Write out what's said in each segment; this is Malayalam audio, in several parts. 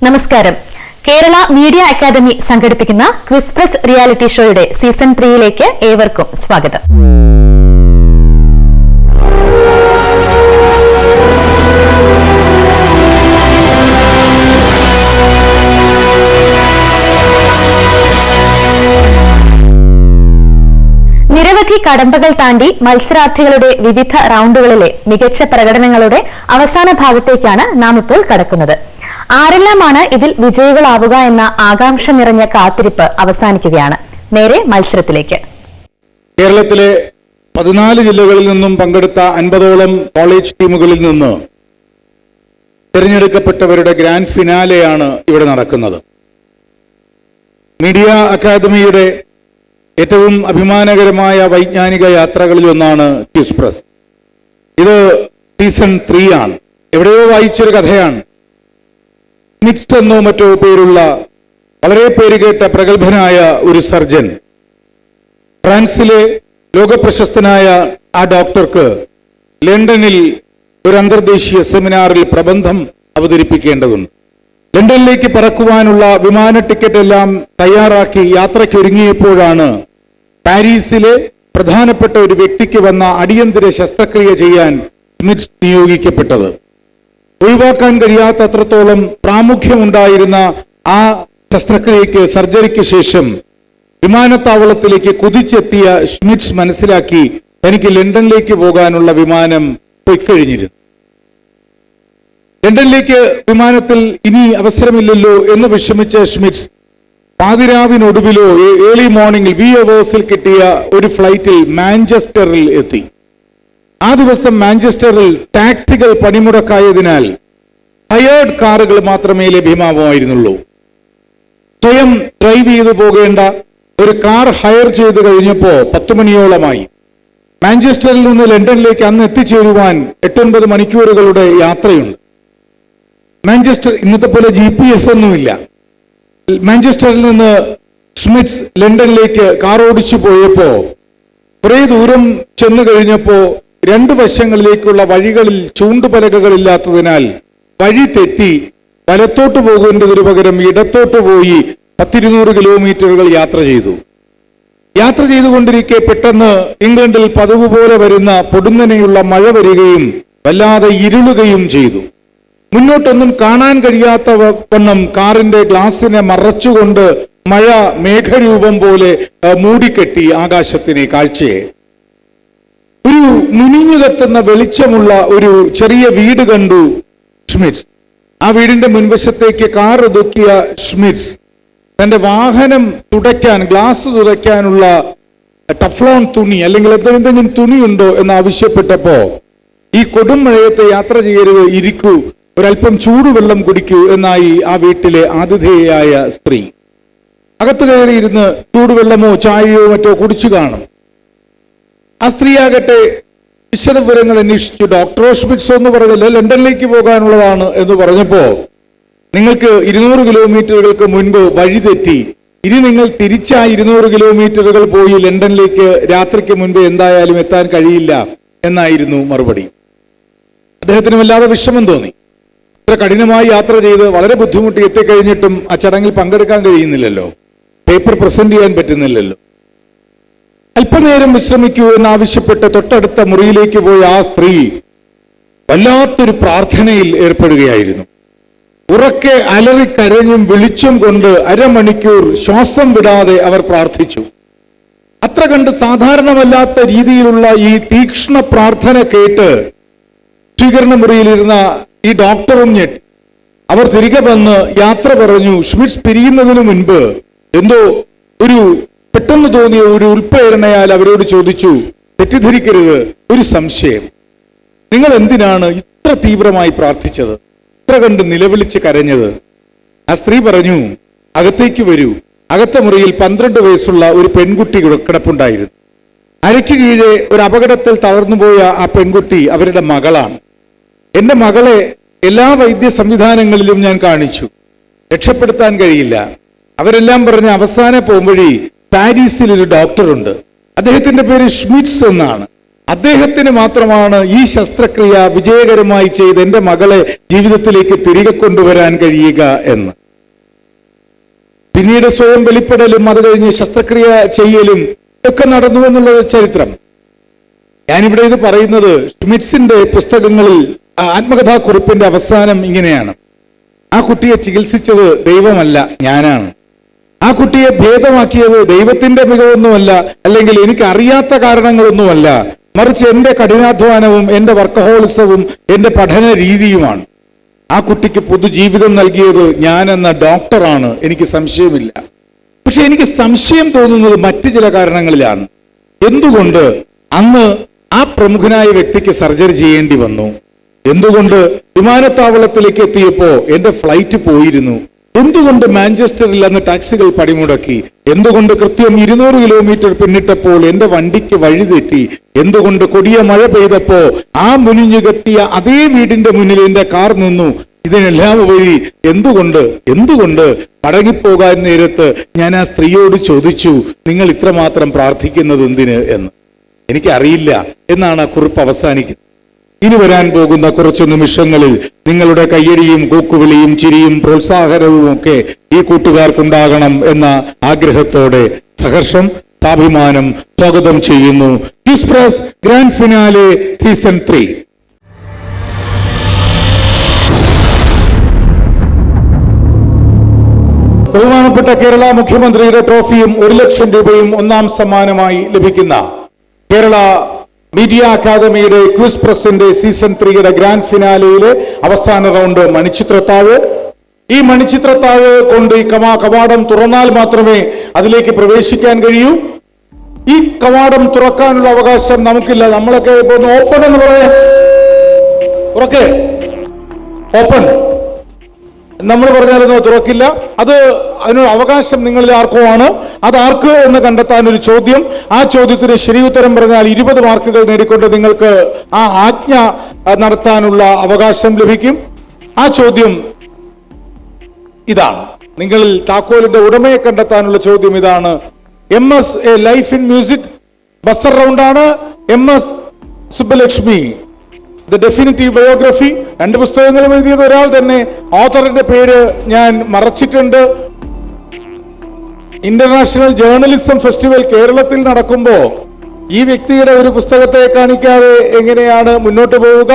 നമസ്കാരം. കേരള മീഡിയ അക്കാദമി സംഘടിപ്പിക്കുന്ന ക്വിസ് പ്രസ് റിയാലിറ്റി ഷോയുടെ സീസൺ 3യിലേക്ക് ഏവർക്കും സ്വാഗതം. നിരവധി കടമ്പകൾ താണ്ടി മത്സരാർത്ഥികളുടെ വിവിധ റൗണ്ടുകളിലെ മികച്ച പ്രകടനങ്ങളുടെ അവസാന ഭാഗത്തേക്കാണ് നാം ഇപ്പോൾ കടക്കുന്നത്. ആരെല്ലാമാണ് ഇതിൽ വിജയികളാവുക എന്ന ആകാംക്ഷ നിറഞ്ഞ കാത്തിരിപ്പ് അവസാനിക്കുകയാണ്. നേരെ മത്സരത്തിലേക്ക്. കേരളത്തിലെ 14 ജില്ലകളിൽ നിന്നും പങ്കെടുത്ത 50ഓളം കോളേജ് ടീമുകളിൽ നിന്ന് തിരഞ്ഞെടുക്കപ്പെട്ടവരുടെ ഗ്രാൻഡ് ഫിനാലെയാണ് ഇവിടെ നടക്കുന്നത്. മീഡിയ അക്കാദമിയുടെ ഏറ്റവും അഭിമാനകരമായ വൈജ്ഞാനിക യാത്രകളിൽ ഒന്നാണ് ക്വിസ് പ്രസ്. ഇത് സീസൺ 3 ആണ്. എവിടെയോ വായിച്ചൊരു കഥയാണ്. സ്മിറ്റ്സ് എന്നോ മറ്റോ പേരുള്ള വളരെ പേരുകേട്ട പ്രഗത്ഭനായ ഒരു സർജൻ, ഫ്രാൻസിലെ ലോകപ്രശസ്തനായ ആ ഡോക്ടർക്ക് ലണ്ടനിൽ ഒരു അന്തർദേശീയ സെമിനാറിൽ പ്രബന്ധം അവതരിപ്പിക്കേണ്ടതുണ്ട്. ലണ്ടനിലേക്ക് പറക്കുവാനുള്ള വിമാന ടിക്കറ്റ് എല്ലാം തയ്യാറാക്കി യാത്രയ്ക്കൊരുങ്ങിയപ്പോഴാണ് പാരീസിലെ പ്രധാനപ്പെട്ട ഒരു വ്യക്തിക്ക് വന്ന അടിയന്തര ശസ്ത്രക്രിയ ചെയ്യാൻ സ്മിറ്റ്സ് നിയോഗിക്കപ്പെട്ടത്. ഒഴിവാക്കാൻ കഴിയാത്ത അത്രത്തോളം പ്രാമുഖ്യമുണ്ടായിരുന്ന ആ ശസ്ത്രക്രിയയ്ക്ക്, സർജറിക്ക് ശേഷം വിമാനത്താവളത്തിലേക്ക് കുതിച്ചെത്തിയ സ്മിറ്റ്സ് മനസ്സിലാക്കി തനിക്ക് ലണ്ടനിലേക്ക് പോകാനുള്ള വിമാനം പൊയ്ക്കഴിഞ്ഞിരുന്നു. ലണ്ടനിലേക്ക് വിമാനത്തിൽ ഇനി അവസരമില്ലല്ലോ എന്ന് വിഷമിച്ച സ്മിറ്റ്സ് പാതിരാവിനൊടുവിലോ ഏർലി മോർണിംഗിൽ VH കിട്ടിയ ഒരു ഫ്ലൈറ്റിൽ മാഞ്ചസ്റ്ററിൽ എത്തി. ആ ദിവസം മാഞ്ചസ്റ്ററിൽ ടാക്സികൾ പണിമുടക്കായതിനാൽ ഹയേർഡ് കാറുകൾ മാത്രമേ ലഭ്യമാവുമായിരുന്നുള്ളൂ. സ്വയം ഡ്രൈവ് ചെയ്തു പോകേണ്ട ഒരു കാർ ഹയർ ചെയ്ത് കഴിഞ്ഞപ്പോൾ 10 മണിയോളമായി. മാഞ്ചസ്റ്ററിൽ നിന്ന് ലണ്ടനിലേക്ക് അന്ന് എത്തിച്ചേരുവാൻ 8-9 മണിക്കൂറുകളുടെ യാത്രയുണ്ട്. മാഞ്ചസ്റ്റർ ഇന്നത്തെ പോലെ GPS ഒന്നുമില്ല. മാഞ്ചസ്റ്ററിൽ നിന്ന് സ്മിറ്റ്സ് ലണ്ടനിലേക്ക് കാർ ഓടിച്ചു പോയപ്പോ കുറേ ദൂരം ചെന്നു കഴിഞ്ഞപ്പോ 2 വശങ്ങളിലേക്കുള്ള വഴികളിൽ ചൂണ്ടുപലകകളില്ലാത്തതിനാൽ വഴി തെറ്റി വലത്തോട്ട് പോകേണ്ടതിനു പകരം ഇടത്തോട്ട് പോയി 10-200 കിലോമീറ്ററുകൾ യാത്ര ചെയ്തു. യാത്ര ചെയ്തുകൊണ്ടിരിക്കെ പെട്ടെന്ന് ഇംഗ്ലണ്ടിൽ പതിവ് പോലെ വരുന്ന പൊടുന്നനെയുള്ള മഴ വരികയും വല്ലാതെ ഇരുളുകയും ചെയ്തു. മുന്നോട്ടൊന്നും കാണാൻ കഴിയാത്ത വണ്ണം കാറിന്റെ ഗ്ലാസിനെ മറച്ചുകൊണ്ട് മഴ മേഘരൂപം പോലെ മൂടിക്കെട്ടി ആകാശത്തിനെ, കാഴ്ചയെ. ഒരു മുനിഞ്ഞു കത്തുന്ന വെളിച്ചമുള്ള ഒരു ചെറിയ വീട് കണ്ടു സ്മിറ്റ്സ്. ആ വീടിന്റെ മുൻവശത്തേക്ക് കാർ ഒതുക്കിയ സ്മിറ്റ്സ് തന്റെ വാഹനം തുടയ്ക്കാൻ, ഗ്ലാസ് തുടയ്ക്കാനുള്ള ടഫ്ലോൺ തുണി അല്ലെങ്കിൽ എന്തെങ്കിലും തുണിയുണ്ടോ എന്ന് ആവശ്യപ്പെട്ടപ്പോ, ഈ കൊടും മഴയത്ത് യാത്ര ചെയ്യരുത്, ഇരിക്കൂ, ഒരല്പം ചൂടുവെള്ളം കുടിക്കൂ എന്നായി ആ വീട്ടിലെ ആതിഥേയായ സ്ത്രീ. അകത്ത് കയറിയിരുന്ന് ചൂടുവെള്ളമോ ചായയോ മറ്റോ കുടിച്ചു കാണും. ആ സ്ത്രീയാകട്ടെ വിശദവിവരങ്ങൾ അന്വേഷിച്ചു. ഡോക്ടർ സ്മിറ്റ്സ് എന്ന് പറഞ്ഞില്ല, ലണ്ടനിലേക്ക് പോകാനുള്ളതാണ് എന്ന് പറഞ്ഞപ്പോ, നിങ്ങൾക്ക് 200 കിലോമീറ്ററുകൾക്ക് മുൻപ് വഴി തെറ്റി, ഇനി നിങ്ങൾ തിരിച്ചാ 200 കിലോമീറ്ററുകൾ പോയി ലണ്ടനിലേക്ക് രാത്രിക്ക് മുൻപ് എന്തായാലും എത്താൻ കഴിയില്ല എന്നായിരുന്നു മറുപടി. അദ്ദേഹത്തിന് വല്ലാതെ വിഷമം തോന്നി. ഇത്ര കഠിനമായി യാത്ര ചെയ്ത് വളരെ ബുദ്ധിമുട്ടി എത്തിക്കഴിഞ്ഞിട്ടും ആ ചടങ്ങിൽ പങ്കെടുക്കാൻ കഴിയുന്നില്ലല്ലോ, പേപ്പർ പ്രസന്റ് ചെയ്യാൻ പറ്റുന്നില്ലല്ലോ. അല്പനേരം വിശ്രമിക്കൂ എന്നാവശ്യപ്പെട്ട് തൊട്ടടുത്ത മുറിയിലേക്ക് പോയ ആ സ്ത്രീ വല്ലാത്തൊരു പ്രാർത്ഥനയിൽ ഏർപ്പെടുകയായിരുന്നു. ഉറക്കെ അലറിക്കരഞ്ഞും വിളിച്ചും കൊണ്ട് അരമണിക്കൂർ ശ്വാസം വിടാതെ അവർ പ്രാർത്ഥിച്ചു. അത്ര കണ്ട് സാധാരണമല്ലാത്ത രീതിയിലുള്ള ഈ തീക്ഷ്ണ പ്രാർത്ഥന കേട്ട് സ്വീകരണ മുറിയിലിരുന്ന ഈ ഡോക്ടറും ഞെട്ടി. അവർ തിരികെ വന്ന് യാത്ര പറഞ്ഞു. സ്മിറ്റ്സ് പിരിയുന്നതിനു മുൻപ് എന്തോ ഒരു പെട്ടെന്ന് തോന്നിയ ഒരു ഉൾപ്രേരണയാൽ അവരോട് ചോദിച്ചു, തെറ്റിദ്ധരിക്കരുത്, ഒരു സംശയം, നിങ്ങൾ എന്തിനാണ് ഇത്ര തീവ്രമായി പ്രാർത്ഥിച്ചത്, ഇത്ര കണ്ട് നിലവിളിച്ച് കരഞ്ഞത്? ആ സ്ത്രീ പറഞ്ഞു, അകത്തേക്ക് വരൂ. അകത്തെ മുറിയിൽ 12 വയസ്സുള്ള ഒരു പെൺകുട്ടി കിടപ്പുണ്ടായിരുന്നു. അരയ്ക്ക് കീഴെ ഒരു അപകടത്തിൽ തളർന്നുപോയ ആ പെൺകുട്ടി അവരുടെ മകളാണ്. എന്റെ മകളെ എല്ലാ വൈദ്യ സംവിധാനങ്ങളിലും ഞാൻ കാണിച്ചു, രക്ഷപ്പെടുത്താൻ കഴിയില്ല. അവരെല്ലാം പറഞ്ഞ അവസാന പോംവഴി പാരീസിൽ ഒരു ഡോക്ടറുണ്ട്, അദ്ദേഹത്തിന്റെ പേര് സ്മിറ്റ്സ് എന്നാണ്. അദ്ദേഹത്തിന് മാത്രമാണ് ഈ ശസ്ത്രക്രിയ വിജയകരമായി ചെയ്ത് എൻ്റെ മകളെ ജീവിതത്തിലേക്ക് തിരികെ കൊണ്ടുവരാൻ കഴിയുക എന്ന്. പിന്നീട് സ്വയം വെളിപ്പെടലും അത് കഴിഞ്ഞ് ശസ്ത്രക്രിയ ചെയ്യലും ഒക്കെ നടന്നു എന്നുള്ളത് ചരിത്രം. ഞാനിവിടെ ഇത് പറയുന്നത് ഷ്മിറ്റ്സിന്റെ പുസ്തകങ്ങളിൽ ആത്മകഥാക്കുറിപ്പിന്റെ അവസാനം ഇങ്ങനെയാണ്: ആ കുട്ടിയെ ചികിത്സിച്ചത് ദൈവമല്ല, ഞാനാണ്. ആ കുട്ടിയെ ഭേദമാക്കിയത് ദൈവത്തിന്റെ മികവൊന്നുമല്ല, അല്ലെങ്കിൽ എനിക്ക് അറിയാത്ത കാരണങ്ങളൊന്നുമല്ല, മറിച്ച് എന്റെ കഠിനാധ്വാനവും എന്റെ വർക്കഹോളിസവും എന്റെ പഠന രീതിയുമാണ്. ആ കുട്ടിക്ക് പുതുജീവിതം നൽകിയത് ഞാനെന്ന ഡോക്ടറാണ്, എനിക്ക് സംശയമില്ല. പക്ഷെ എനിക്ക് സംശയം തോന്നുന്നത് മറ്റു ചില കാരണങ്ങളിലാണ്. എന്തുകൊണ്ട് അന്ന് ആ പ്രമുഖനായ വ്യക്തിക്ക് സർജറി ചെയ്യേണ്ടി വന്നു? എന്തുകൊണ്ട് വിമാനത്താവളത്തിലേക്ക് എത്തിയപ്പോ എന്റെ ഫ്ലൈറ്റ് പോയിരുന്നു? എന്തുകൊണ്ട് മാഞ്ചസ്റ്ററിൽ അന്ന് ടാക്സികൾ പണിമുടക്കി? എന്തുകൊണ്ട് കൃത്യം 200 കിലോമീറ്റർ പിന്നിട്ടപ്പോൾ എന്റെ വണ്ടിക്ക് വഴിതെറ്റി? എന്തുകൊണ്ട് കൊടിയ മഴ പെയ്തപ്പോ ആ മുനിഞ്ഞുകെത്തിയ അതേ വീടിന്റെ മുന്നിൽ എന്റെ കാർ നിന്നു? ഇതിനെല്ലാം ഉപരി എന്തുകൊണ്ട് മടങ്ങിപ്പോകാൻ നേരത്ത് ഞാൻ ആ സ്ത്രീയോട് ചോദിച്ചു, നിങ്ങൾ ഇത്രമാത്രം പ്രാർത്ഥിക്കുന്നത് എന്തിന് എന്ന്? എനിക്കറിയില്ല എന്നാണ് ആ കുറിപ്പ് അവസാനിക്കുന്നത്. ഇനി വരാൻ പോകുന്ന കുറച്ചു നിമിഷങ്ങളിൽ നിങ്ങളുടെ കയ്യടിയും കൂക്കുവിളിയും ചിരിയും പ്രോത്സാഹനവും ഒക്കെ ഈ കൂട്ടുകാർക്കുണ്ടാകണം എന്ന ആഗ്രഹത്തോടെ സഹർഷം താഭിമാനം സ്വാഗതം ചെയ്യുന്നു quiz press grand finale season 3. ബഹുമാനപ്പെട്ട കേരള മുഖ്യമന്ത്രിയുടെ ട്രോഫിയും 1 ലക്ഷം രൂപയും ഒന്നാം സമ്മാനമായി ലഭിക്കുന്ന കേരള മീഡിയ അക്കാദമിയുടെ ക്വിസ് പ്രസിന്റെ സീസൺ 3യുടെ ഗ്രാൻഡ് ഫിനാലയിലെ അവസാന റൗണ്ട് മണിച്ചിത്രത്താഴ്. ഈ മണിച്ചിത്രത്താഴ് കൊണ്ട് ഈ കവാടം തുറന്നാൽ മാത്രമേ അതിലേക്ക് പ്രവേശിക്കാൻ കഴിയൂ. ഈ കവാടം തുറക്കാനുള്ള അവകാശം നമുക്കില്ല. നമ്മളൊക്കെ ഇപ്പൊ ഓപ്പൺ എന്ന് പറയാം, തുറക്കേ, ഓപ്പൺ നമ്മൾ പറഞ്ഞാലൊന്നും തുറക്കില്ല. അതിനുള്ള അവകാശം നിങ്ങളിൽ ആർക്കോ ആണ്. അത് ആർക്ക് എന്ന് കണ്ടെത്താൻ ഒരു ചോദ്യം. ആ ചോദ്യത്തിന് ശരി ഉത്തരം പറഞ്ഞാൽ 20 മാർക്കുകൾ നേടിക്കൊണ്ട് നിങ്ങൾക്ക് ആ ആജ്ഞ നടത്താനുള്ള അവകാശം ലഭിക്കും. ആ ചോദ്യം ഇതാണ്. നിങ്ങളിൽ താക്കോലിന്റെ ഉടമയെ കണ്ടെത്താനുള്ള ചോദ്യം ഇതാണ്. MS a life in music buzzer റൗണ്ടാണ്. MS Subbulakshmi the definitive biography. 2 പുസ്തകങ്ങളും എഴുതിയത് ഒരാൾ തന്നെ. ഓഥറിന്റെ പേര് ഞാൻ മറച്ചിട്ടുണ്ട്. ഇന്റർനാഷണൽ ജേർണലിസം ഫെസ്റ്റിവൽ കേരളത്തിൽ നടക്കുമ്പോ ഈ വ്യക്തിയുടെ ഒരു പുസ്തകത്തെ കാണിക്കാതെ എങ്ങനെയാണ് മുന്നോട്ട് പോവുക?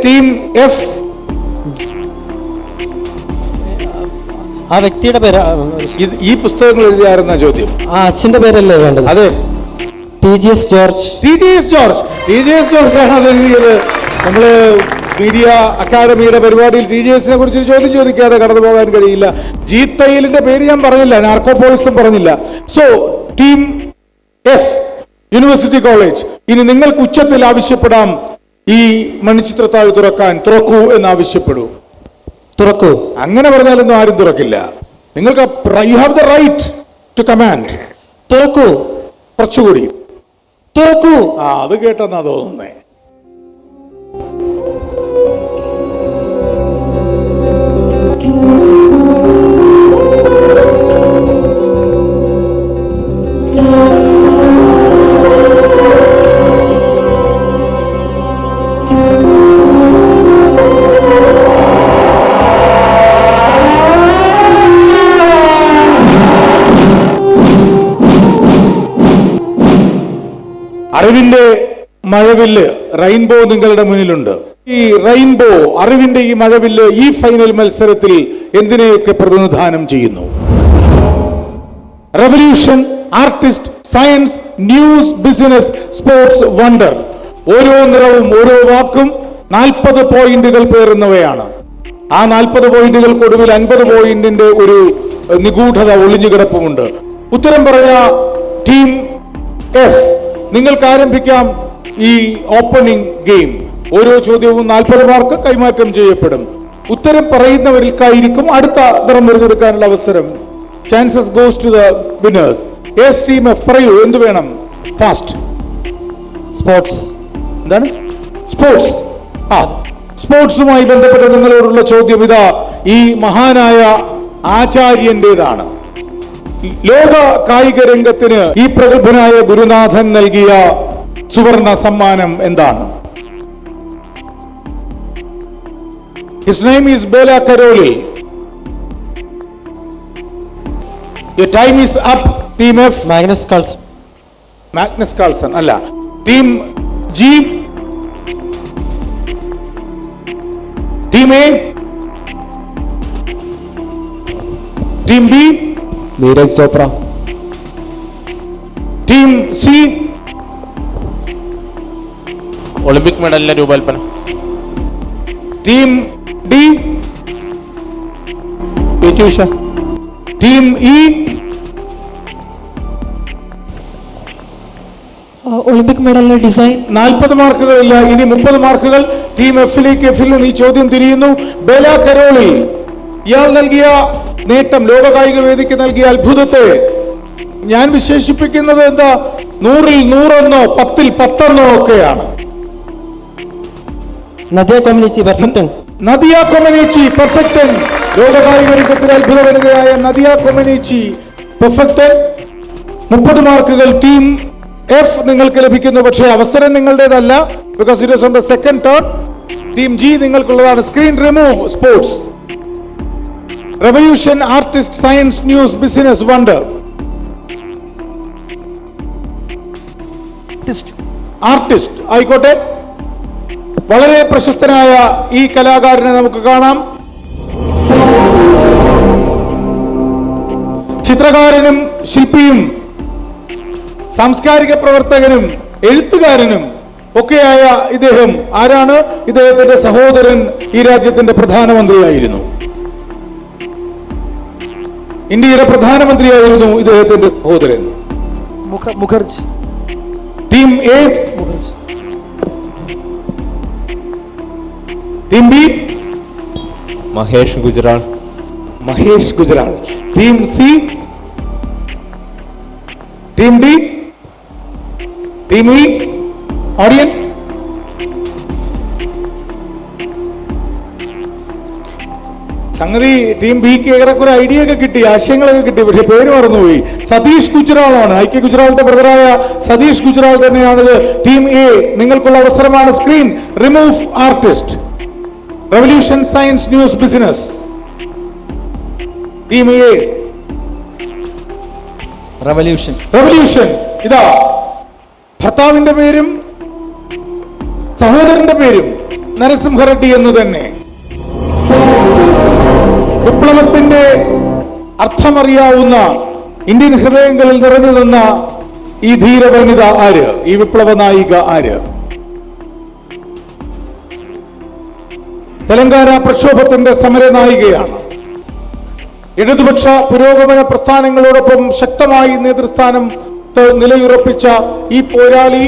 Team F. ആ വ്യക്തിയുടെ പേര് ഈ പുസ്തകങ്ങൾ എഴുതിയായിരുന്ന ചോദ്യം. അച്ഛന്റെ പേരല്ലേ വേണ്ടത്? അതെ, TGS ജോർജ്. TGS ജോർജ് ആണ് അത് എഴുതിയത്. നമ്മള് മീഡിയ അക്കാദമിയുടെ പരിപാടിയിൽ TGSനെ കുറിച്ച് ചോദ്യം ചോദിക്കാതെ കടന്നു പോകാൻ കഴിയില്ല. ജീത് തയ്യലിന്റെ പേര് ഞാൻ പറഞ്ഞില്ല, നാർക്കോപോളിസും പറഞ്ഞില്ല. So team F, university college. ഇനി നിങ്ങൾക്ക് ഉച്ചത്തിൽ ആവശ്യപ്പെടാം ഈ മണിച്ചിത്രത്താഴ് തുറക്കൂ എന്ന് ആവശ്യപ്പെടൂ. തുറക്കൂ. അങ്ങനെ പറഞ്ഞാലൊന്നും ആരും തുറക്കില്ല. നിങ്ങൾക്ക് you have the right to command. തുറക്കൂ. കുറച്ചുകൂടി തുറക്കൂ. അത് കേട്ടെന്നാ തോന്നുന്നേ. അറിവിന്റെ മഴവില്ല് റെയിൻബോ നിങ്ങളുടെ മുന്നിലുണ്ട്. ഈ റെയിൻബോ അറിവിന്റെ ഈ മഴവില്ല് ഈ ഫൈനൽ മത്സരത്തിൽ എന്തിനെയൊക്കെ പ്രതിനിധാനം ചെയ്യുന്നു? Revolution, artist, science, news, business, sports, wonder. ഓരോ നിറവും ഓരോ വാക്കും 40 പോയിന്റുകൾ പേറുന്നവയാണ്. ആ 40 പോയിന്റുകൾക്കൊടുവിൽ 50 പോയിന്റിന്റെ ഒരു നിഗൂഢത ഒളിഞ്ഞുകിടപ്പുമുണ്ട്. ഉത്തരം പറഞ്ഞ ടീം F, നിങ്ങൾക്ക് ആരംഭിക്കാം ഈ ഓപ്പണിംഗ് ഗെയിം. ഓരോ ചോദ്യവും 40 മാർക്ക് കൈമാറ്റം ചെയ്യപ്പെടും. ഉത്തരം പറയുന്നവർക്കായിരിക്കും അടുത്ത നിറം മുറിഞ്ഞെടുക്കാനുള്ള അവസരം. Chances goes to the winners. Team F, പറയൂ, എന്ത് വേണം? ഫാസ്റ്റ്. സ്പോർട്സ്. എന്താണ്? സ്പോർട്സ്. സ്പോർട്സുമായി ബന്ധപ്പെട്ട നിങ്ങളോടുള്ള ചോദ്യം ഇതാ ഈ മഹാനായ ആചാര്യന്റേതാണ്. ലോക കായിക രംഗത്തിന് ഈ പ്രഗത്ഭനായ ഗുരുനാഥൻ നൽകിയ സുവർണ സമ്മാനം എന്താണ്? His name is Bela Karolyi. Your time is up, Team F. Magnus Carlsen. Magnus Carlsen അല്ല. Team G. Team A. Team B. Neeraj Chopra. Team C. Olympic മെഡലിന്റെ രൂപകൽപ്പന. Team D. PT. Usha. Team E. Olympic മെഡലിന്റെ ഡിസൈൻ. 40 മാർക്കുകളില്ല, ഇനി 30 മാർക്കുകൾ. ടീം എഫിലേക്ക്. എഫിൽ നിന്ന് ഈ ചോദ്യം തിരിയുന്നു. ബെല കരോളി, ഇയാൾ നൽകിയ നേട്ടം, ലോക കായിക വേദിക്ക് നൽകിയ അത്ഭുതത്തെ ഞാൻ വിശേഷിപ്പിക്കുന്നത് എന്താ? 100-ൽ 100 10-ൽ 10 ഒക്കെയാണ്. Nadia Comaneci perfect. Nadia Comaneci perfect. ലോക കായിക രംഗത്തിലെ അത്ഭുത വനിതയായ നദിയ കൊമനീച്ചി പെർഫെക്റ്റ്. 30 മാർക്കുകൾ ടീം എഫ് നിങ്ങൾക്ക് ലഭിക്കുന്നു. പക്ഷേ അവസരം നിങ്ങളുടേതല്ല. Because it is on the second turn. Team G നിങ്ങൾക്കുള്ളതാണ്. Screen remove sports. Revolution, artist, science, news, business, wonder. Artist ആയിക്കോട്ടെ. വളരെ പ്രശസ്തനായ ഈ കലാകാരനെ നമുക്ക് കാണാം. ചിത്രകാരനും ശില്പിയും സാംസ്കാരിക പ്രവർത്തകനും എഴുത്തുകാരനും ഒക്കെയായ ഇദ്ദേഹം ആരാണ്? ഇദ്ദേഹത്തിന്റെ സഹോദരൻ ഈ രാജ്യത്തിന്റെ പ്രധാനമന്ത്രിയായിരുന്നു. ഇന്ത്യയുടെ പ്രധാനമന്ത്രിയായിരുന്നു ഇദ്ദേഹത്തിന്റെ സഹോദരൻ. Mukherjee. Team A. Mukherjee. Team B. Mahesh Gujral. Mahesh Gujral. Team C. Team D. Team E. Audience. സംഗതി ടീം ബിക്ക് ഏറെക്കുറെ ഐഡിയ ഒക്കെ കിട്ടി, ആശയങ്ങളൊക്കെ കിട്ടി, പക്ഷെ പേര് മറന്നുപോയി. സതീഷ് ഗുജറാളാണ്. ഐക്യ ഗുജറാളിന്റെ ബ്രദറായ സതീഷ് ഗുജറാൾ തന്നെയാണിത്. ടീം എ നിങ്ങൾക്കുള്ള അവസരമാണ്. Screen remove artist. Revolution, science, news, business. Team A. Revolution. Revolution. ഇതാ ഭർത്താവിന്റെ പേരും സഹോദരന്റെ പേരും നരസിംഹ റെഡ്ഡി എന്ന് തന്നെ. വിപ്ലവത്തിന്റെ അർത്ഥമറിയാവുന്ന, ഇന്ത്യൻ ഹൃദയങ്ങളിൽ നിറഞ്ഞു നിന്ന ഈ ധീര വനിത ആര്? ഈ വിപ്ലവ നായിക ആര്? തെലങ്കാന പ്രക്ഷോഭത്തിന്റെ സമരനായികയാണ്. ഇടതുപക്ഷ പുരോഗമന പ്രസ്ഥാനങ്ങളോടൊപ്പം ശക്തമായി നേതൃസ്ഥാനം നിലയുറപ്പിച്ച ഈ പോരാളി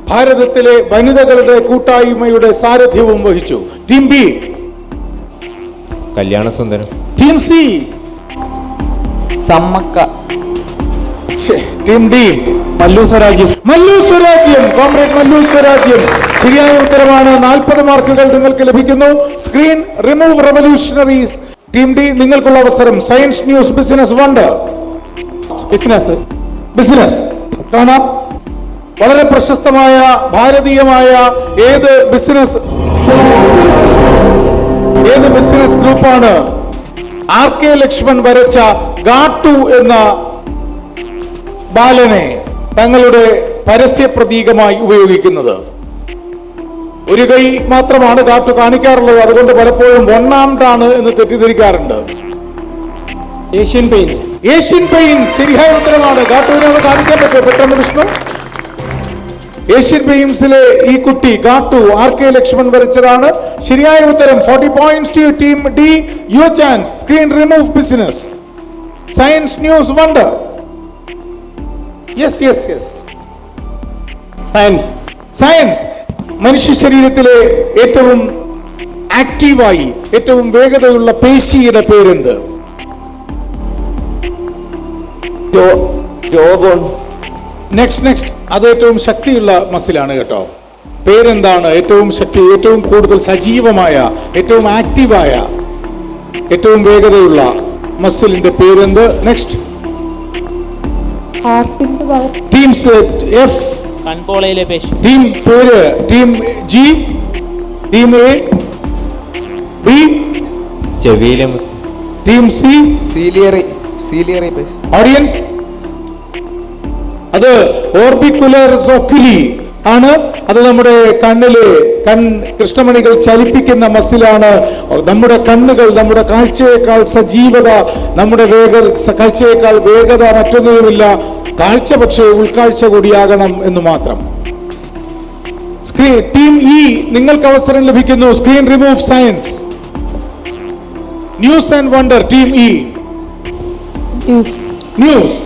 ഭാരതത്തിലെ വനിതകളുടെ കൂട്ടായ്മയുടെ സാരഥ്യവും വഹിച്ചു. Team B. Kalyanasundaram. Team C. Sammakka. Team D. Mallu Swarajyam. Mallu Swarajyam. Comrade Mallu Swarajyam ശരിയായ ഉത്തരമാണ്. 40 മാർക്കുകൾ നിങ്ങൾക്ക് ലഭിക്കുന്നു. Screen remove revolutionaries. Team D നിങ്ങൾക്കുള്ള അവസരം. Science, news, business, wonder. Business. Business കാണാം. വളരെ പ്രശസ്തമായ ഭാരതീയമായ ഏത് ബിസിനസ് ഗ്രൂപ്പാണ് RK ലക്ഷ്മൺ വരച്ച ഗാട്ടു എന്ന ബാലനെ തങ്ങളുടെ പരസ്യ പ്രതീകമായി ഉപയോഗിക്കുന്നത്? ഒരു കൈ മാത്രമാണ് ഗാട്ടു കാണിക്കാറുള്ളത്, അതുകൊണ്ട് പലപ്പോഴും ഒന്നാമതാണ് എന്ന് തെറ്റിദ്ധരിക്കാറുണ്ട്. Asian paints. ഏഷ്യൻ പെയിന്റ്സ് ശരിയായ ഉത്തരമാണ്. ഗാട്ടുവിനെ ഒന്ന് കാണിക്കാൻ പറ്റുമോ പെട്ടെന്ന് വിഷ്ണു? ഏഷ്യൻ പെയിന്റ്സിലെ ഈ കുട്ടി ഗാട്ടു RK ലക്ഷ്മൺ വരച്ചതാണ്. ശരിയായ ഉത്തരം. 40 points to team D. Your chance. Screen remove business, science, news, wonder. Yes yes yes. Science. Science. മനുഷ്യ ശരീരത്തിലെ ഏറ്റവും ആക്റ്റീവായി ഏറ്റവും വേഗതയുള്ള പേശിയുടെ പേരെന്ത്? നെക്സ്റ്റ്. അത് ഏറ്റവും ശക്തിയുള്ള മസിലാണ് കേട്ടോ. പേരെന്താണ്? ഏറ്റവും ശക്തി, ഏറ്റവും കൂടുതൽ സജീവമായ, ഏറ്റവും ആക്റ്റീവായ, ഏറ്റവും വേഗതയുള്ള മസിലിന്റെ പേരെന്ത്? നെക്സ്റ്റ്. ആർട്ടിന്റെ ഭാഗം ടീംസ് എഫ്, കൺപോളയിലെ പേശി. ടീം പേര് team G, team A B, ചെവിയിലെ മുസ്. ടീം സി സീലിയറി പേശി. ഓഡിയൻസ് അത് ഓർബിക്കുലർ സോക്കുലി ആണ്. അത് നമ്മുടെ കണ്ണിലെ കൃഷ്ണമണികൾ ചലിപ്പിക്കുന്ന മസിലാണ്. നമ്മുടെ കണ്ണുകൾ നമ്മുടെ കാഴ്ചയേക്കാൾ സജീവത, നമ്മുടെ കാഴ്ചയേക്കാൾ വേഗത മറ്റൊന്നുമില്ല. കാഴ്ച പക്ഷേ ഉൾക്കാഴ്ച കൂടിയാകണം എന്ന് മാത്രം. ടീം ഇ നിങ്ങൾക്ക് അവസരം ലഭിക്കുന്നു. Screen remove science, news and wonder. Team E news. News.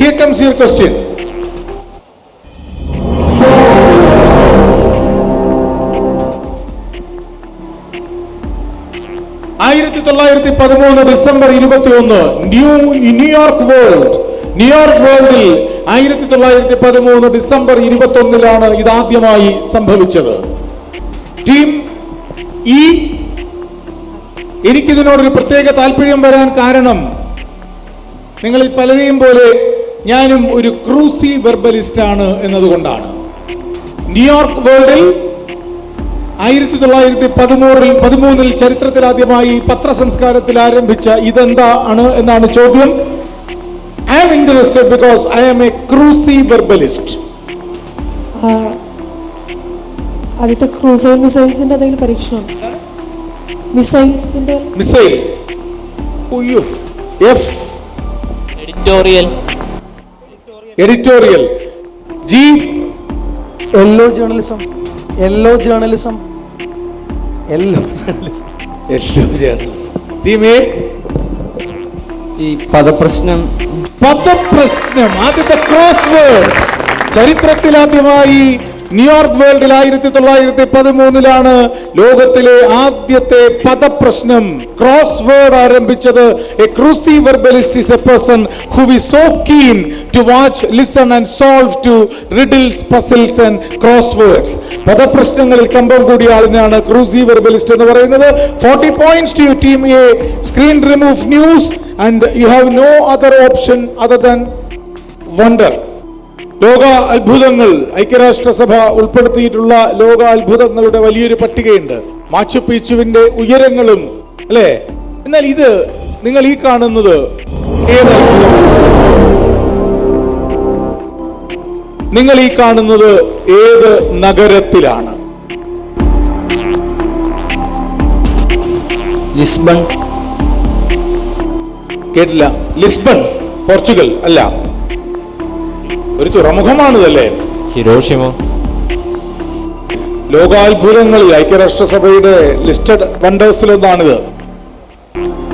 Here comes your question. December 21 New York വേൾഡിൽ 1913 ഡിസംബർ 21 ഇതാദ്യമായി സംഭവിച്ചത്. ടീം ഇ, എനിക്കിതിനോടൊരു പ്രത്യേക താല്പര്യം വരാൻ കാരണം നിങ്ങളിൽ പലരെയും പോലെ ഞാനും ഒരു ക്രൂസി വെർബലിസ്റ്റ് ആണ് എന്നതുകൊണ്ടാണ്. ന്യൂയോർക്ക് വേൾഡിൽ 1913 ചരിത്രത്തിൽ ആദ്യമായി പത്രസംസ്കാരത്തിൽ ആരംഭിച്ച ഇതെന്താണ് എന്നാണ് ചോദ്യം. I am interested because I am a cruciverbalist. ആദ്യത്തെ ക്രൂസൈൽ മിസൈൽസിന്റെ എന്തെങ്കിലും പരീക്ഷണം? മിസൈൽസിന്റെ മിസൈൽ. ഉയ്യോ. F, editorial. G, yellow journalism. Team A ഈ പദപ്രശ്നം. ആദ്യത്തെ ക്രോസ് വേർഡ് ചരിത്രത്തിൽ ആദ്യമായി ന്യൂയോർക്ക് വേൾഡിൽ 1913 ലോകത്തിലെ ആദ്യത്തെ പദപ്രശ്നം ക്രോസ് വേർഡ് ആരംഭിച്ചത്. A cruciverbalist is a person who is so keen to watch, listen and solve to riddles, puzzles and crosswords. പദപ്രശ്നങ്ങളിൽ കമ്പം കൂടിയ ആളിനാണ് ക്രൂസി വെർബലിസ്റ്റ് എന്ന് പറയുന്നത്. 40 points to you team A. Screen remove news and you have no other option other than wonder. ലോക അത്ഭുതങ്ങൾ, ഐക്യരാഷ്ട്രസഭ ഉൾപ്പെടുത്തിയിട്ടുള്ള ലോക അത്ഭുതങ്ങളുടെ വലിയൊരു പട്ടികയുണ്ട്. മാച്ചു പീച്ചുവിന്റെ ഉയരങ്ങളും അല്ലേ. എന്നാൽ ഇത് നിങ്ങൾ ഈ കാണുന്നത് ഏത് അത്ഭുതം? നിങ്ങൾ ഈ കാണുന്നത് ഏത് നഗരത്തിലാണ്? ലിസ്ബൺ. കേട്ടില്ല. ലിസ്ബൺ, പോർച്ചുഗൽ അല്ല, ഒരു തുറമുഖമാണിതല്ലേ. ഹിരോഷിമ. ലോകാത്ഭുതങ്ങളിൽ ഐക്യരാഷ്ട്രസഭയുടെ ലിസ്റ്റഡ് വണ്ടേഴ്സിലൊന്നാണിത്.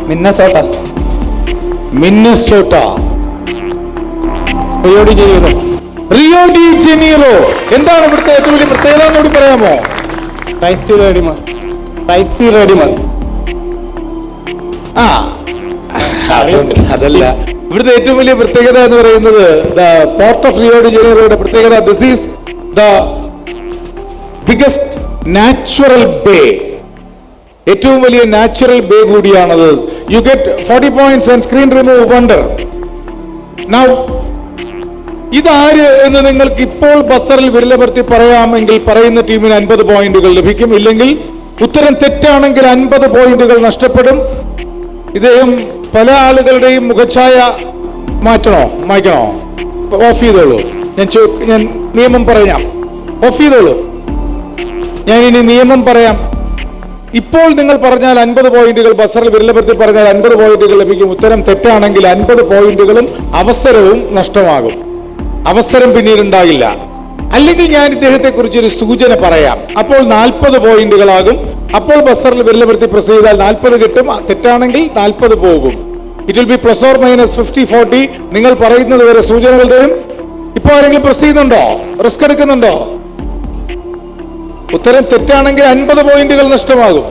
മിന്നസോട്ട. Rio de Janeiro. എന്താണ് ഇവിടുത്തെ ഏറ്റവും വലിയ പ്രത്യേകത എന്നോട് പറയാമോ? അതല്ല, ഇവിടുത്തെ ഏറ്റവും വലിയ പ്രത്യേകത എന്ന് പറയുന്നത് പോർട്ട് ഓഫ് റിയോ ഡി ജനീറോയുടെ പ്രത്യേകത, this is the biggest natural bay. ഏറ്റവും വലിയ നാച്ചുറൽ ബേ കൂടിയാണത്. You get 40 points and screen remove wonder. Now ഇതാര് എന്ന് നിങ്ങൾക്ക് ഇപ്പോൾ ബസറിൽ വിരലമർത്തി പറയാമെങ്കിൽ പറയുന്ന ടീമിന് 50 പോയിന്റുകൾ ലഭിക്കും. ഇല്ലെങ്കിൽ ഉത്തരം തെറ്റാണെങ്കിൽ 50 പോയിന്റുകൾ നഷ്ടപ്പെടും. ഇദ്ദേഹം പല ആളുകളുടെയും മുഖഛായ മായ്ക്കണോ? ഓഫ് ചെയ്തോളൂ. ഞാൻ നിയമം പറയാം. ഓഫ് ചെയ്തോളൂ. ഞാൻ ഇനി നിയമം പറയാം. ഇപ്പോൾ നിങ്ങൾ പറഞ്ഞാൽ 50 പോയിന്റുകൾ, ബസറിൽ വിരലമർത്തി പറഞ്ഞാൽ 50 പോയിന്റുകൾ ലഭിക്കും. ഉത്തരം തെറ്റാണെങ്കിൽ 50 പോയിന്റുകളും അവസരവും നഷ്ടമാകും. അവസരം പിന്നീട് ഉണ്ടാകില്ല. അല്ലെങ്കിൽ ഞാൻ ഇദ്ദേഹത്തെ കുറിച്ചൊരു സൂചന പറയാം. അപ്പോൾ 40 പോയിന്റുകളാകും. അപ്പോൾ ബസറിൽ വിരലമർത്തി പ്രസ് ചെയ്താൽ 40 കിട്ടും. തെറ്റാണെങ്കിൽ 40 പോകും. It will be plus or minus 50-40. നിങ്ങൾ പറയുന്നത് വരെ സൂചനകൾ തരും. ഇപ്പൊ ആരെങ്കിലും പ്രസ് ചെയ്യുന്നുണ്ടോ? റിസ്ക് എടുക്കുന്നുണ്ടോ? ഉത്തരം തെറ്റാണെങ്കിൽ 50 പോയിന്റുകൾ നഷ്ടമാകും.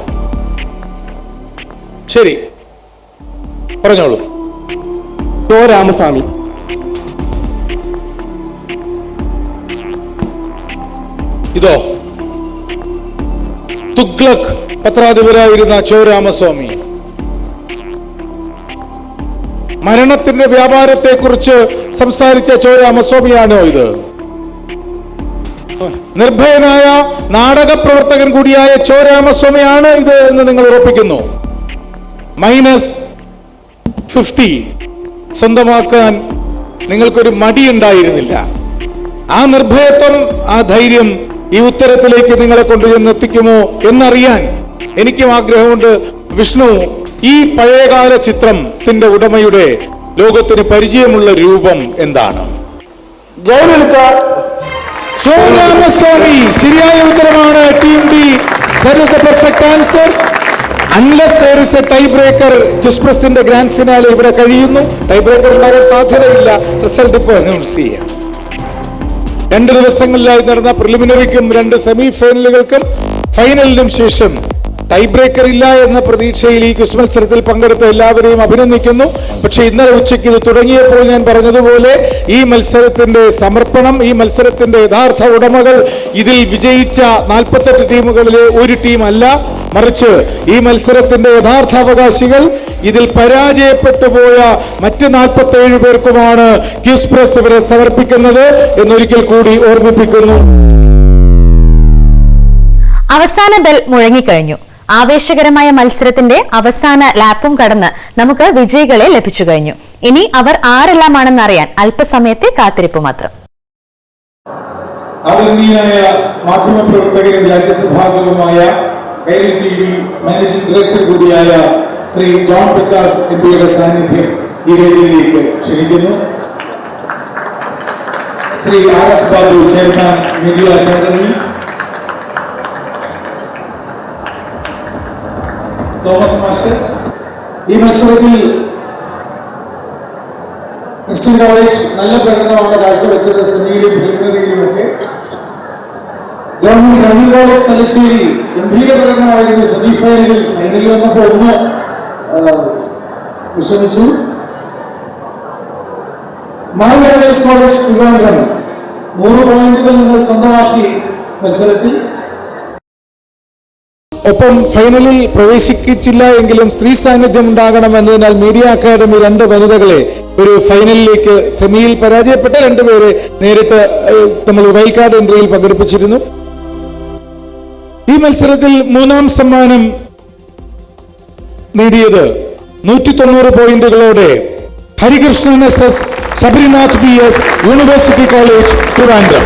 ശരി, പറഞ്ഞോളൂ. രാമസ്വാമി. ഇതോ തുഗ്ലക് പത്രാധിപരായിരുന്ന ചോ രാമസ്വാമി. മരണത്തിന്റെ വ്യാപാരത്തെക്കുറിച്ച് സംസാരിച്ച ചോ രാമസ്വാമിയാണോ ഇത്? നിർഭയനായ നാടക പ്രവർത്തകൻ കൂടിയായ ചോ രാമസ്വാമിയാണ് ഇത് എന്ന് നിങ്ങൾ ഉറപ്പിക്കുന്നു. -50 സ്വന്തമാക്കാൻ നിങ്ങൾക്കൊരു മടിയുണ്ടായിരുന്നില്ല. ആ നിർഭയത്വം, ആ ധൈര്യം ഈ ഉത്തരത്തിലേക്ക് നിങ്ങളെ കൊണ്ടുചെന്നെത്തിക്കുമോ എന്നറിയാൻ എനിക്കും ആഗ്രഹമുണ്ട്. വിഷ്ണു, ഈ പഴയകാല ചിത്രത്തിന്റെ ഉടമയുടെ ലോകത്തിന് പരിചയമുള്ള രൂപം എന്താണ്? ചോ രാമസ്വാമി ശരിയായ ഉത്തരമാണ്. Team D, that is the perfect answer. Unless there is a tie breaker, ക്രിസ്മസിന്റെ ഗ്രാൻഡ് ഫിനാലെ ഇവിടെ കഴിയുന്നു. ടൈ ബ്രേക്കർ ഉണ്ടാകാൻ സാധ്യതയില്ല. റിസൾട്ട് ഇപ്പോൾ അനൗൺസ് ചെയ്യാം. 2 ദിവസങ്ങളിലായി നടന്ന പ്രിലിമിനറിക്കും 2 സെമി ഫൈനലുകൾക്കും ഫൈനലിനും ശേഷം ടൈ ബ്രേക്കർ ഇല്ല എന്ന പ്രതീക്ഷയിൽ ഈ ക്വിസ് മത്സരത്തിൽ പങ്കെടുത്ത എല്ലാവരെയും അഭിനന്ദിക്കുന്നു. പക്ഷെ ഇന്നലെ ഉച്ചയ്ക്ക് ഇത് തുടങ്ങിയപ്പോൾ ഞാൻ പറഞ്ഞതുപോലെ ഈ മത്സരത്തിന്റെ സമർപ്പണം, ഈ മത്സരത്തിന്റെ യഥാർത്ഥ ഉടമകൾ ഇതിൽ വിജയിച്ച 48 ടീമുകളിലെ ഒരു ടീം അല്ല, മറിച്ച് ഈ മത്സരത്തിന്റെ യഥാർത്ഥ അവകാശികൾ ഇതിൽ പരാജയപ്പെട്ടു പോയ മറ്റ് 47 പേർക്കുമാണ് ക്യൂസ് പ്രസ് ഇവരെ സമർപ്പിക്കുന്നത് എന്നൊരിക്കൽ കൂടി ഓർമ്മിപ്പിക്കുന്നു. അവസാന ബെൽ മുഴങ്ങിക്കഴിഞ്ഞു. ആവേശകരമായ മത്സരത്തിന്റെ അവസാന ലാപ്പും കടന്ന് നമുക്ക് വിജയികളെ ലഭിച്ചു കഴിഞ്ഞു. ഇനി അവർ ആരെല്ലാമാണെന്ന് അറിയാൻ അല്പസമയത്തെ കാത്തിരിപ്പ് മാത്രം. ആദരണീയനായ മാധ്യമപ്രവർത്തകരും രാജ്യസഭാംഗവുമായ കൈരളി TV മാനേജിംഗ് ഡയറക്ടർ കൂടിയായ ശ്രീ ജോൺ പെറ്റാസ് എംപിയുടെ സാന്നിധ്യം ഈ വേദിയിലേക്ക് ക്ഷണിക്കുന്നു. Shri RS Babu, chairman media academy, Thomas master. ഈ മത്സരത്തിൽ ക്രിസ്ത്യൻ കോളേജ് നല്ല പ്രകടനമാണ് കാഴ്ചവെച്ചത്. സെമിയിലും പ്രിലിമിനറിയിലുമൊക്കെ ഗവൺമെന്റ് റണ്ണിംഗ് കോളേജ് തലശ്ശേരി ഗംഭീര പ്രകടനമായിരുന്നു. സെമി ഫൈനലിൽ വന്നപ്പോൾ ഒന്ന് വിഷമിച്ചു. മാർഗരേസ് കോളേജ് ട്രിവാൻഡ്രം 100 പോയിന്റുകൾ നിങ്ങൾ സ്വന്തമാക്കി മത്സരത്തിൽ. ഒപ്പം ഫൈനലിൽ പ്രവേശിച്ചില്ല എങ്കിലും സ്ത്രീ സാന്നിധ്യം ഉണ്ടാകണമെന്നതിനാൽ മീഡിയ അക്കാദമി 2 വനിതകളെ ഒരു ഫൈനലിലേക്ക്, സെമിയിൽ പരാജയപ്പെട്ട 2 പേരെ നേരിട്ട് നമ്മൾ വൈൽഡ് കാർഡ് എൻട്രിയിൽ പങ്കെടുപ്പിച്ചിരുന്നു. ഈ മത്സരത്തിൽ 3ാം സമ്മാനം നേടിയത് 190 പോയിന്റുകളോടെ Harikrishnan SS, Sabarinath VS, university college Trivandrum.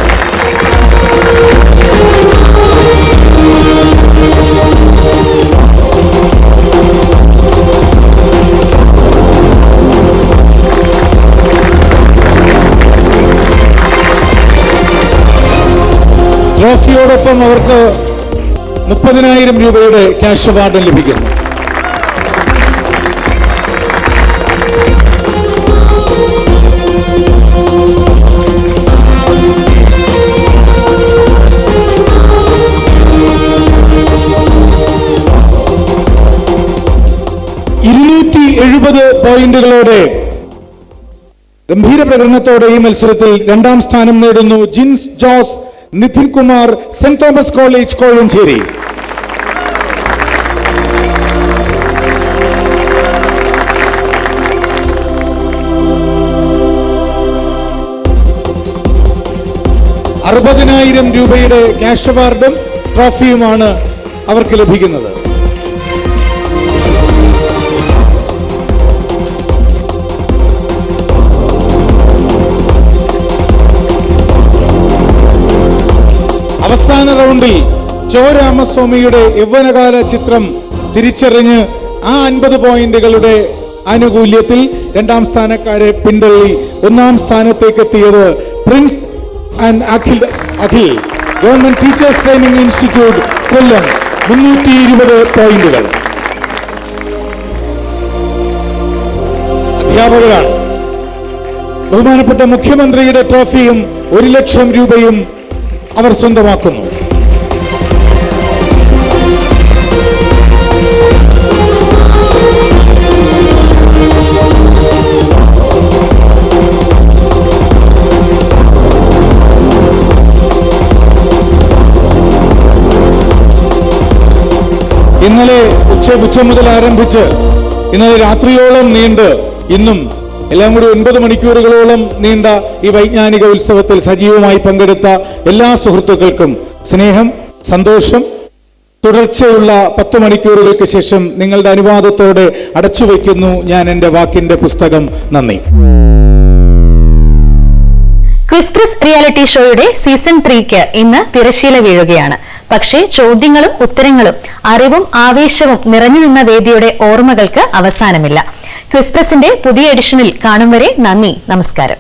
ട്രോഫിയോടൊപ്പം അവർക്ക് 30,000 രൂപയുടെ ക്യാഷ് അവാർഡും ലഭിക്കുന്നു. പോയിന്റുകളോടെ ഗംഭീര പ്രകടനത്തോടെ ഈ മത്സരത്തിൽ 2ാം സ്ഥാനം നേടുന്നു ജിൻസ് ജോസ്, നിതിൻ കുമാർ, സെന്റ് തോമസ് കോളേജ് കോഴഞ്ചേരി. രൂപയുടെ ക്യാഷ് അവാർഡും ട്രോഫിയുമാണ് അവർക്ക് ലഭിക്കുന്നത്. അവസാന റൗണ്ടിൽ ചോ രാമസ്വാമിയുടെ യൗവനകാല ചിത്രം തിരിച്ചറിഞ്ഞ് ആ 50 പോയിന്റുകളുടെ ആനുകൂല്യത്തിൽ 2ാം സ്ഥാനക്കാരെ പിന്തള്ളി 1ാം സ്ഥാനത്തേക്ക് എത്തിയത് Prince and Akhil government teachers training institute Kollam 320 പോയിന്റുകൾ. അധ്യാപകരാണ്. ബഹുമാനപ്പെട്ട മുഖ്യമന്ത്രിയുടെ ട്രോഫിയും 1 ലക്ഷം രൂപയും അവർ സ്വന്തമാക്കുന്നു. ഇന്നലെ ഉച്ച മുതൽ ആരംഭിച്ച് ഇന്നലെ രാത്രിയോളം നീണ്ട് ഇന്നും എല്ലാം കൂടി 9 മണിക്കൂറുകളോളം നീണ്ട ഈ വൈജ്ഞാനിക ഉത്സവത്തിൽ സജീവമായി പങ്കെടുത്ത എല്ലാ സുഹൃത്തുക്കൾക്കും സ്നേഹം, സന്തോഷം. തുടർച്ചയുള്ള 10 മണിക്കൂറുകൾക്ക് ശേഷം നിങ്ങളുടെ അനുവാദത്തോടെ അടച്ചുവെക്കുന്നു ഞാൻ എൻ്റെ വാക്കിന്റെ പുസ്തകം. നന്ദി. ക്വിസ് പ്രസ് റിയാലിറ്റി ഷോയുടെ സീസൺ 3ക്ക് ഇന്ന് തിരശ്ശീല വീഴുകയാണ്. പക്ഷേ ചോദ്യങ്ങളും ഉത്തരങ്ങളും അറിവും ആവേശവും നിറഞ്ഞു നിന്ന വേദിയുടെ ഓർമ്മകൾക്ക് അവസാനമില്ല. ക്വിസ് പ്രസിന്റെ പുതിയ എഡിഷനിൽ കാണും വരെ നന്ദി, നമസ്കാരം.